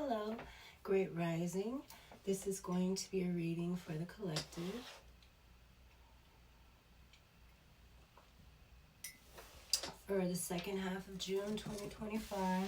Hello, Great Rising. This is going to be a reading for the collective. For the second half of June 2025.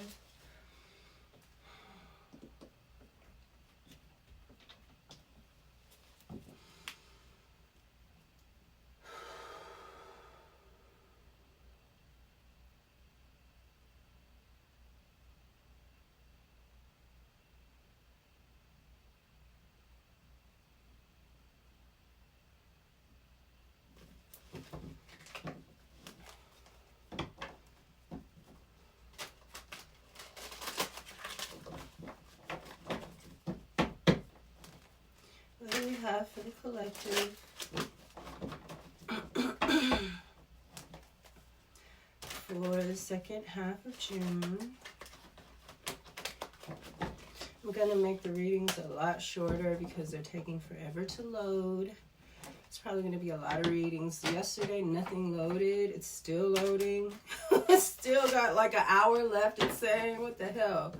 What do we have for the collective? For the second half of June. I'm going to make the readings a lot shorter because they're taking forever to load. It's probably going to be a lot of readings. Yesterday, nothing loaded. It's still loading. It's still got like an hour left. It's saying, what the hell?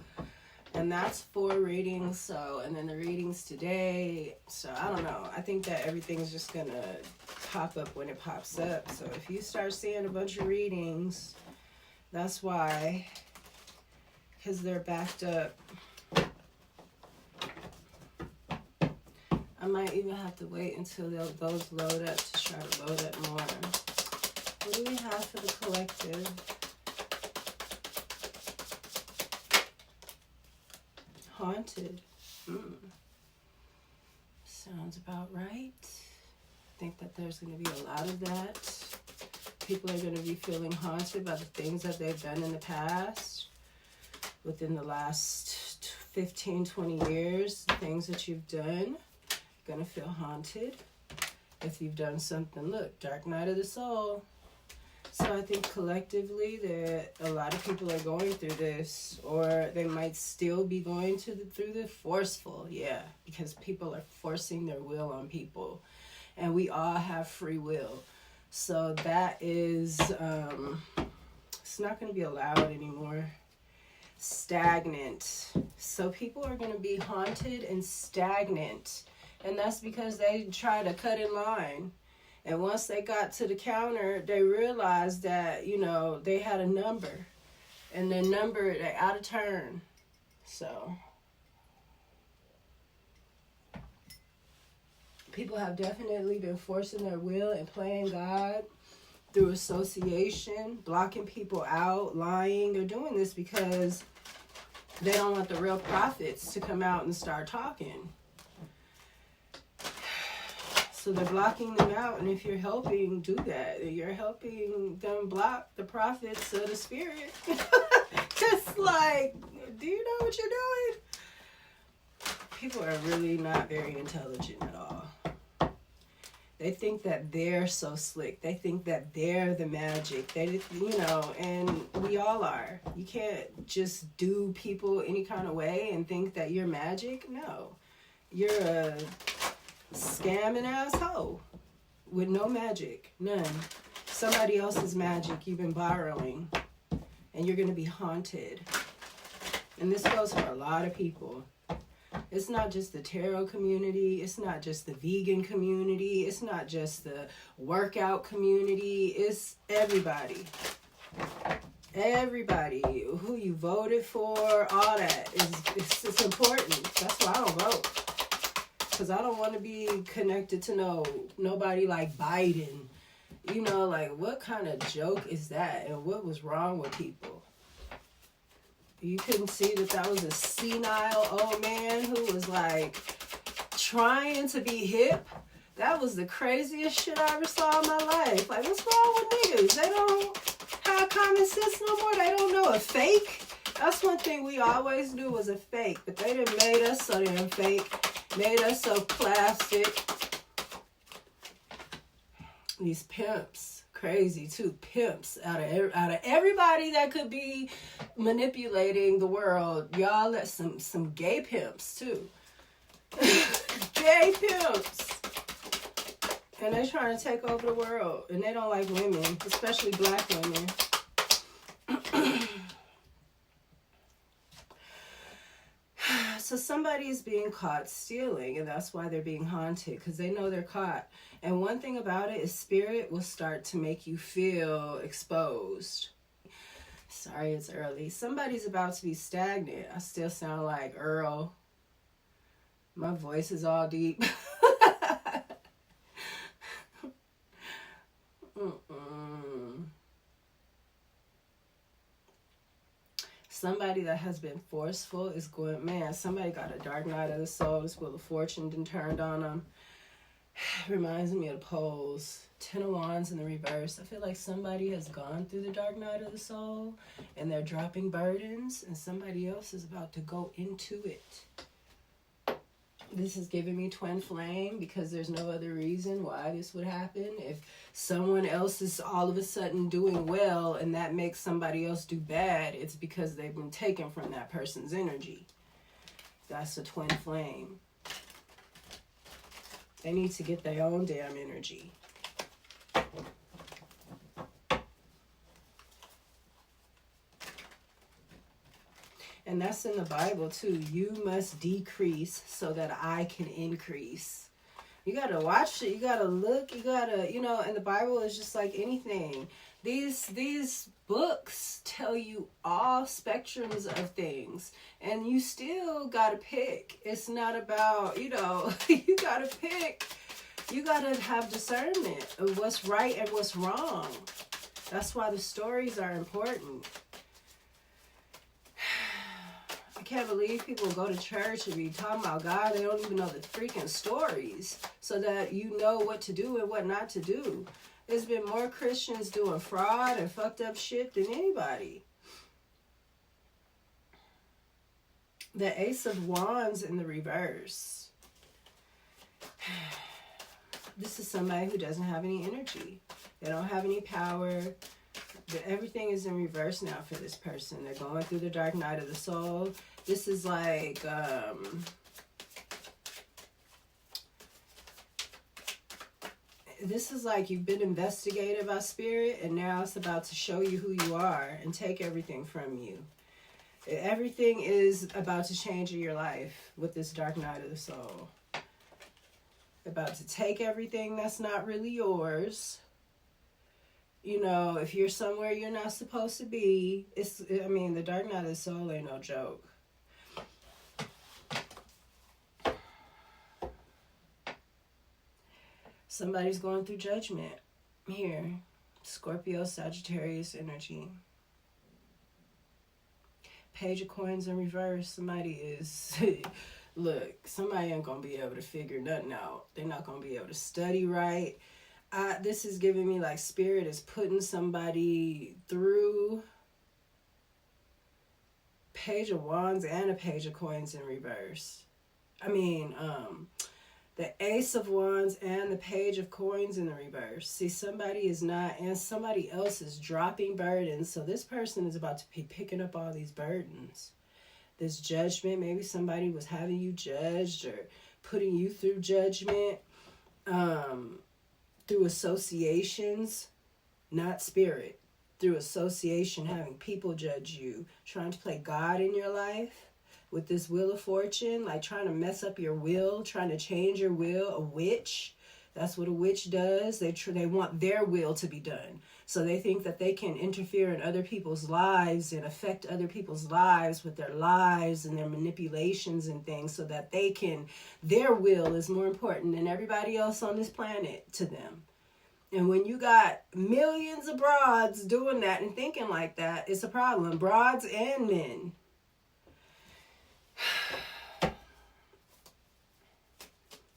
And that's 4 readings, so, and then the readings today, so I don't know. I think that everything's just going to pop up when it pops up. So if you start seeing a bunch of readings, that's why, because they're backed up. I might even have to wait until those load up to try to load up more. What do we have for the collective? Haunted. Sounds about right. I think that there's going to be a lot of that. People are going to be feeling haunted by the things that they've done in the past. Within the last 15, 20 years, the things that you've done, you're going to feel haunted. If you've done something, look, dark night of the soul. So I think collectively that a lot of people are going through this, or they might still be going through the forceful, because people are forcing their will on people, and we all have free will. So that is, it's not going to be allowed anymore. Stagnant. So people are going to be haunted and stagnant, and that's because they try to cut in line. And once they got to the counter, they realized that, they had a number. And their number, they out of turn. So, people have definitely been forcing their will and playing God through association, blocking people out, lying. They're doing this because they don't want the real prophets to come out and start talking. So they're blocking them out, and if you're helping do that, you're helping them block the prophets of the spirit. Just like, do you know what you're doing? People are really not very intelligent at all. They think that they're so slick. They think that they're the magic. And we all are. You can't just do people any kind of way and think that you're magic. No. You're a scamming asshole with no magic, none. Somebody else's magic you've been borrowing, and you're going to be haunted. And this goes for a lot of people. It's not just the tarot community. It's not just the vegan community. It's not just the workout community. It's everybody. Everybody who you voted for, all that it's important. That's why I don't vote. Because I don't want to be connected to nobody like Biden. What kind of joke is that? And what was wrong with people? You couldn't see that was a senile old man who was trying to be hip. That was the craziest shit I ever saw in my life. What's wrong with niggas? They don't have common sense no more. They don't know a fake. That's one thing we always knew was a fake. But they done made us so damn fake. Made us so plastic. These pimps, crazy too. Pimps out of everybody that could be manipulating the world. Y'all let some gay pimps too. Gay pimps. And they're trying to take over the world. And they don't like women, especially black women. So somebody is being caught stealing, and that's why they're being haunted, because they know they're caught. And one thing about it is spirit will start to make you feel exposed. Sorry, it's early. Somebody's about to be stagnant. I still sound like Earl. My voice is all deep. Somebody that has been forceful is going, man, somebody got a dark night of the soul. This Wheel of Fortune done turned on them. Reminds me of the poles. 10 of Wands in the reverse. I feel like somebody has gone through the dark night of the soul and they're dropping burdens, and somebody else is about to go into it. This is giving me twin flame, because there's no other reason why this would happen. If someone else is all of a sudden doing well and that makes somebody else do bad, it's because they've been taken from that person's energy. That's a twin flame. They need to get their own damn energy. And that's in the Bible too. You must decrease so that I can increase. You got to watch it. You got to look. You got to, you know, and the Bible is just like anything. These books tell you all spectrums of things, and you still got to pick. It's not about, you know, you got to pick. You got to have discernment of what's right and what's wrong. That's why the stories are important. I can't believe people go to church and be talking about God. They don't even know the freaking stories, so that you know what to do and what not to do. There's been more Christians doing fraud and fucked up shit than anybody. The Ace of Wands in the reverse. This is somebody who doesn't have any energy. They don't have any power. Everything is in reverse now for this person. They're going through the dark night of the soul. This is like, this is like you've been investigated by spirit, and now it's about to show you who you are and take everything from you. Everything is about to change in your life with this dark night of the soul. About to take everything that's not really yours. You know, if you're somewhere you're not supposed to be, I mean, the dark night of the soul ain't no joke. Somebody's going through judgment here. Scorpio, Sagittarius energy. Page of Coins in reverse. Somebody is, look, somebody ain't going to be able to figure nothing out. They're not going to be able to study right. This is giving me like spirit is putting somebody through. Page of Wands and a Page of Coins in reverse. I mean, the Ace of Wands and the Page of Coins in the reverse. See, somebody is not, and somebody else is dropping burdens. So this person is about to be picking up all these burdens. This judgment, maybe somebody was having you judged or putting you through judgment. Through associations, not spirit. Through association, having people judge you. Trying to play God in your life. With this Wheel of Fortune, like trying to mess up your will, trying to change your will. A witch, that's what a witch does. They want their will to be done. So they think that they can interfere in other people's lives and affect other people's lives with their lives and their manipulations and things, so that they can, their will is more important than everybody else on this planet to them. And when you got millions of broads doing that and thinking like that, it's a problem. Broads and men.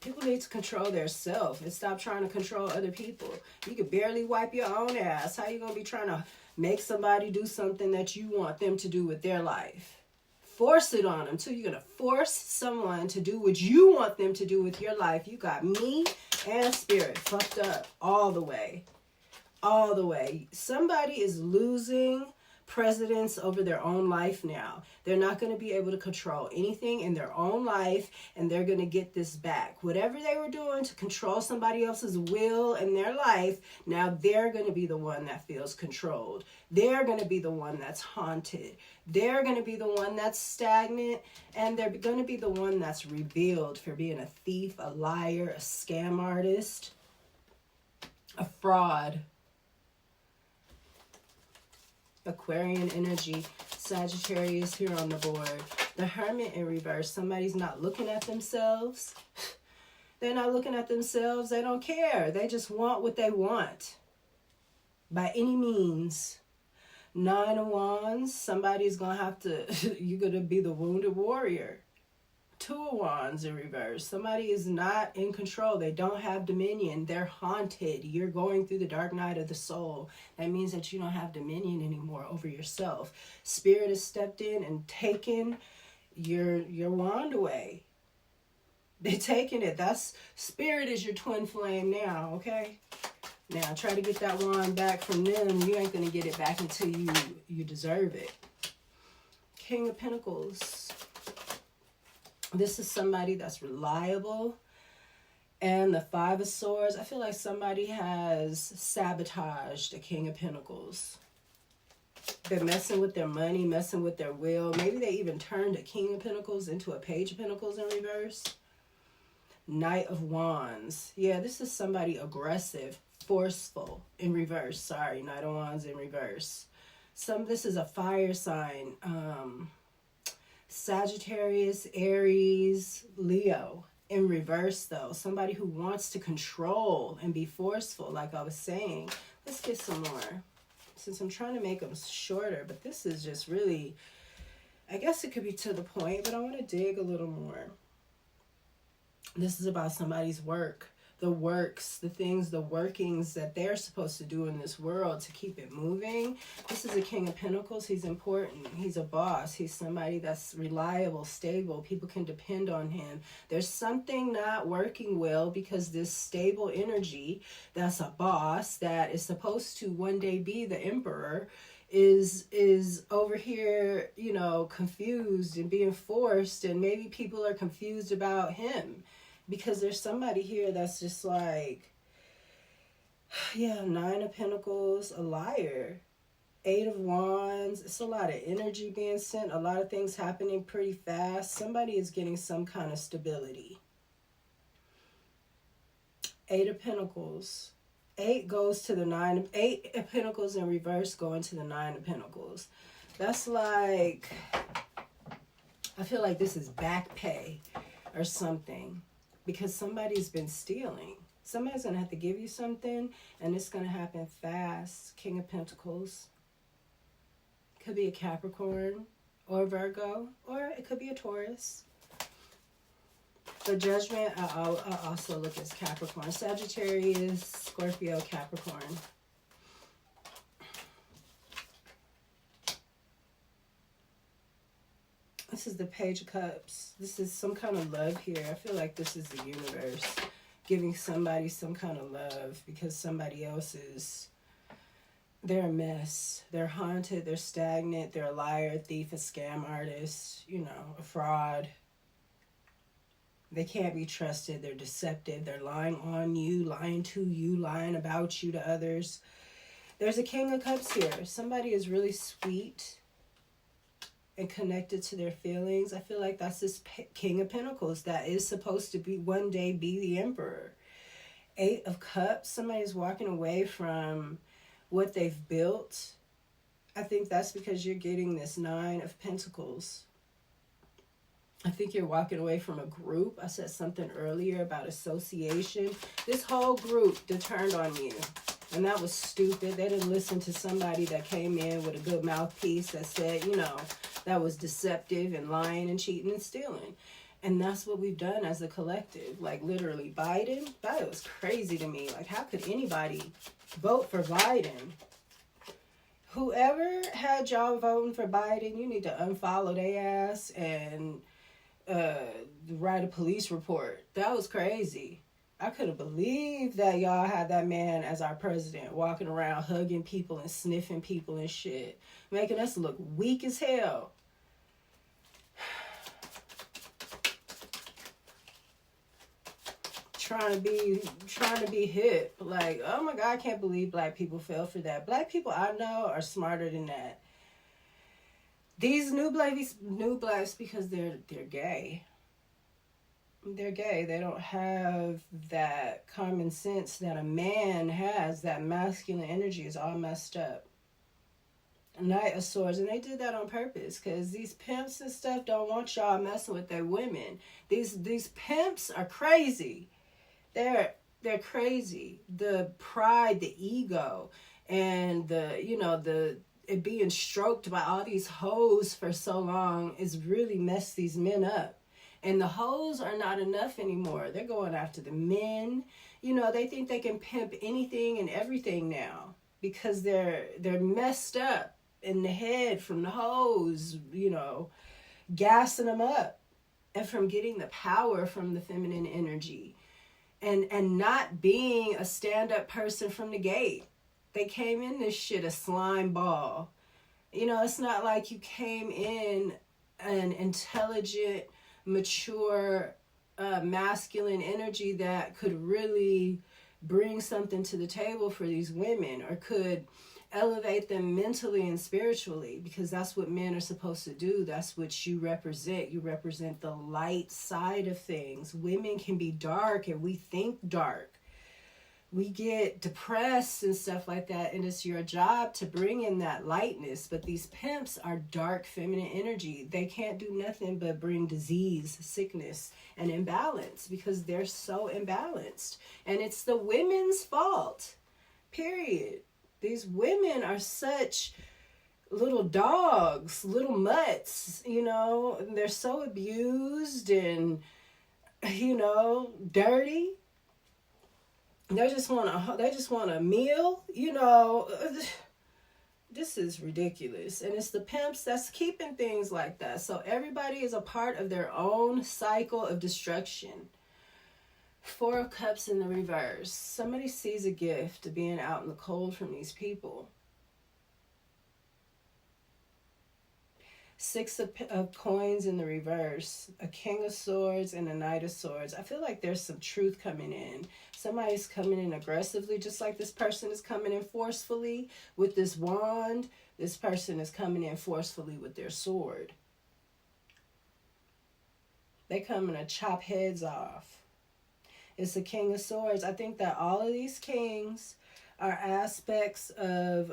People need to control their self and stop trying to control other people. You can barely wipe your own ass. How you going to be trying to make somebody do something that you want them to do with their life? Force it on them too. You're going to force someone to do what you want them to do with your life. You got me and spirit fucked up all the way. All the way. Somebody is losing precedence over their own life now. They're not going to be able to control anything in their own life, and they're going to get this back. Whatever they were doing to control somebody else's will in their life, now they're going to be the one that feels controlled. They're going to be the one that's haunted. They're going to be the one that's stagnant, and they're going to be the one that's revealed for being a thief, a liar, a scam artist, a fraud. Aquarian energy, Sagittarius here on the board. The Hermit in reverse. Somebody's not looking at themselves. They're not looking at themselves. They don't care. They just want what they want. By any means. Nine of Wands. Somebody's going to have to, you're going to be the wounded warrior. Two of Wands in reverse. Somebody is not in control. They don't have dominion. They're haunted. You're going through the dark night of the soul. That means that you don't have dominion anymore over yourself. Spirit has stepped in and taken your wand away. They're taking it. That's Spirit is your twin flame now, okay? Now try to get that wand back from them. You ain't going to get it back until you deserve it. King of Pentacles. This is somebody that's reliable. And the Five of Swords. I feel like somebody has sabotaged the King of Pentacles. They're messing with their money, messing with their will. Maybe they even turned a King of Pentacles into a Page of Pentacles in reverse. Knight of Wands. Yeah, this is somebody aggressive, forceful in reverse. Sorry, Knight of Wands in reverse. This is a fire sign. Sagittarius, Aries, Leo in reverse though. Somebody who wants to control and be forceful, like I was saying. Let's get some more. Since I'm trying to make them shorter, but this is just really, I guess it could be to the point, but I want to dig a little more. This is about somebody's work. The works, the things, the workings that they're supposed to do in this world to keep it moving. This is a King of Pentacles. He's important. He's a boss. He's somebody that's reliable, stable. People can depend on him. There's something not working well because this stable energy that's a boss that is supposed to one day be the emperor is over here, you know, confused and being forced, and maybe people are confused about him. Because there's somebody here that's just like, yeah, Nine of Pentacles, a liar. Eight of Wands. It's a lot of energy being sent. A lot of things happening pretty fast. Somebody is getting some kind of stability. Eight of Pentacles. Eight goes to the Nine. Eight of Pentacles in reverse going to the Nine of Pentacles. That's like, I feel like this is back pay or something. Because somebody's been stealing. Somebody's going to have to give you something, and it's going to happen fast. King of Pentacles. Could be a Capricorn or Virgo, or it could be a Taurus. For Judgment, I'll also look as Capricorn. Sagittarius, Scorpio, Capricorn. This is the Page of Cups. This is some kind of love here. I feel like this is the universe giving somebody some kind of love because somebody else is, they're a mess. They're haunted. They're stagnant. They're a liar, a thief, a scam artist, you know, a fraud. They can't be trusted. They're deceptive. They're lying on you, lying to you, lying about you to others. There's a King of Cups here. Somebody is really sweet and connected to their feelings. I feel like that's this King of Pentacles that is supposed to be one day be the emperor. Eight of Cups. Somebody's walking away from what they've built. I think that's because you're getting this Nine of Pentacles. I think you're walking away from a group. I said something earlier about association. This whole group turned on you. And that was stupid. They didn't listen to somebody that came in with a good mouthpiece that said, you know, that was deceptive and lying and cheating and stealing. And that's what we've done as a collective. Like literally Biden, that was crazy to me. Like how could anybody vote for Biden? Whoever had y'all voting for Biden, you need to unfollow their ass and write a police report. That was crazy. I could have believed that y'all had that man as our president, walking around hugging people and sniffing people and shit, making us look weak as hell. Trying to be hip. Like, oh my God, I can't believe black people fell for that. Black people I know are smarter than that. These new blacks, because they're gay. They're gay. They don't have that common sense that a man has. That masculine energy is all messed up. Knight of Swords, and they did that on purpose, because these pimps and stuff don't want y'all messing with their women. These pimps are crazy. They're crazy. The pride, the ego, and it being stroked by all these hoes for so long is really messed these men up. And the hoes are not enough anymore. They're going after the men. They think they can pimp anything and everything now, because they're messed up in the head from the hoes, gassing them up, and from getting the power from the feminine energy, and not being a stand-up person from the gate. They came in this shit a slime ball. It's not like you came in an intelligent, mature, masculine energy that could really bring something to the table for these women, or could elevate them mentally and spiritually, because that's what men are supposed to do. That's what you represent. You represent the light side of things. Women can be dark, and we think dark. We get depressed and stuff like that, and it's your job to bring in that lightness. But these pimps are dark feminine energy. They can't do nothing but bring disease, sickness, and imbalance, because they're so imbalanced. And it's the women's fault, period. These women are such little dogs, little mutts, they're so abused and, dirty. They just want a meal, This is ridiculous. And it's the pimps that's keeping things like that. So everybody is a part of their own cycle of destruction. 4 of Cups in the reverse. Somebody sees a gift of being out in the cold from these people. 6 of Coins in the reverse. A King of Swords and a Knight of Swords. I feel like there's some truth coming in. Somebody's coming in aggressively, just like this person is coming in forcefully with this wand. This person is coming in forcefully with their sword. They coming to chop heads off. It's the King of Swords. I think that all of these kings are aspects of,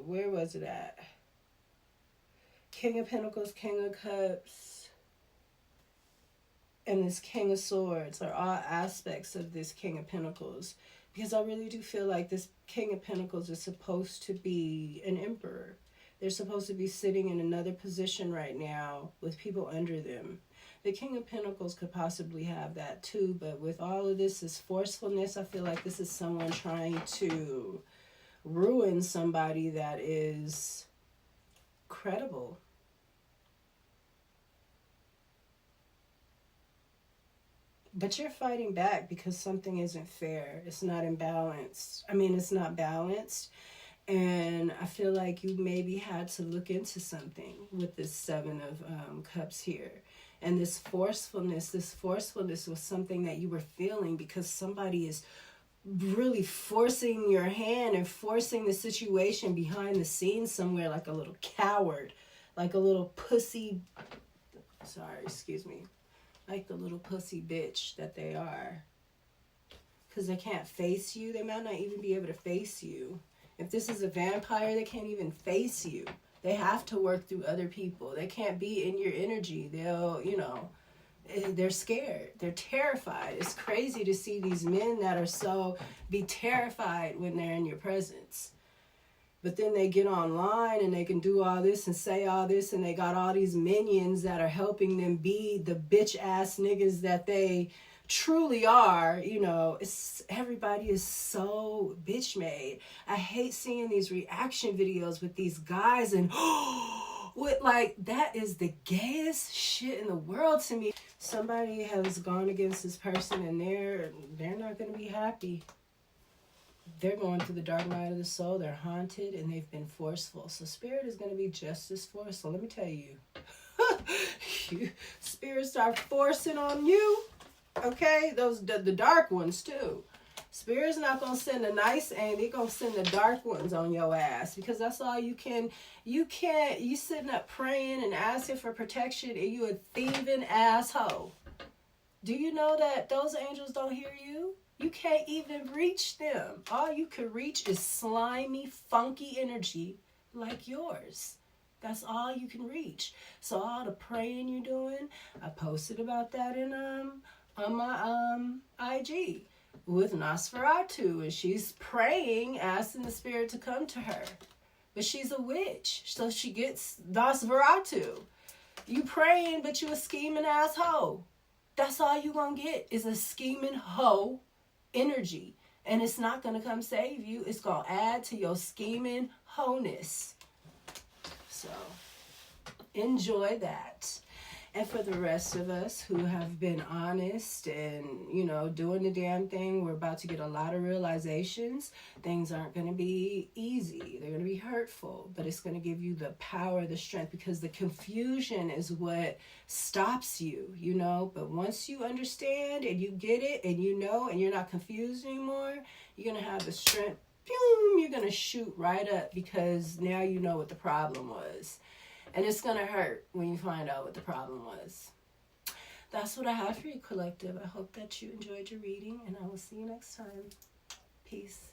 where was it at? King of Pentacles, King of Cups, and this King of Swords are all aspects of this King of Pentacles. Because I really do feel like this King of Pentacles is supposed to be an emperor. They're supposed to be sitting in another position right now with people under them. The King of Pentacles could possibly have that too, but with all of this forcefulness, I feel like this is someone trying to ruin somebody that is credible. But you're fighting back because something isn't fair. It's not imbalanced. It's not balanced. And I feel like you maybe had to look into something with this 7 of Cups here. And this forcefulness was something that you were feeling because somebody is really forcing your hand and forcing the situation behind the scenes somewhere, like a little coward, like a little pussy. Like the little pussy bitch that they are. Because they can't face you. They might not even be able to face you. If this is a vampire, they can't even face you. They have to work through other people. They can't be in your energy. They'll, they're scared. They're terrified. It's crazy to see these men that are be terrified when they're in your presence. But then they get online and they can do all this and say all this, and they got all these minions that are helping them be the bitch ass niggas that they truly are. Everybody is so bitch made. I hate seeing these reaction videos with these guys and With like, that is the gayest shit in the world to me. Somebody has gone against this person and they're not going to be happy. They're going through the dark night of the soul. They're haunted and they've been forceful. So spirit is going to be just as forceful. Let me tell you. Spirits start forcing on you. Okay? Those the dark ones too. Spirit's not going to send the nice aim. They're going to send the dark ones on your ass. Because that's all you can. You sitting up praying and asking for protection and you a thieving asshole. Do you know that those angels don't hear you? You can't even reach them. All you can reach is slimy, funky energy like yours. That's all you can reach. So all the praying you're doing, I posted about that in on my IG with Nosferatu, and she's praying, asking the spirit to come to her. But she's a witch, so she gets Nosferatu. You praying, but you a scheming asshole. That's all you gonna get is a scheming hoe energy. And it's not gonna come save you. It's gonna add to your scheming wholeness. So enjoy that. And for the rest of us who have been honest and, you know, doing the damn thing, we're about to get a lot of realizations. Things aren't going to be easy. They're going to be hurtful, but it's going to give you the power, the strength, because the confusion is what stops you, you know. But once you understand and you get it and you know and you're not confused anymore, you're going to have the strength. Boom, you're going to shoot right up because now you know what the problem was. And it's going to hurt when you find out what the problem was. That's what I have for you, collective. I hope that you enjoyed your reading, and I will see you next time. Peace.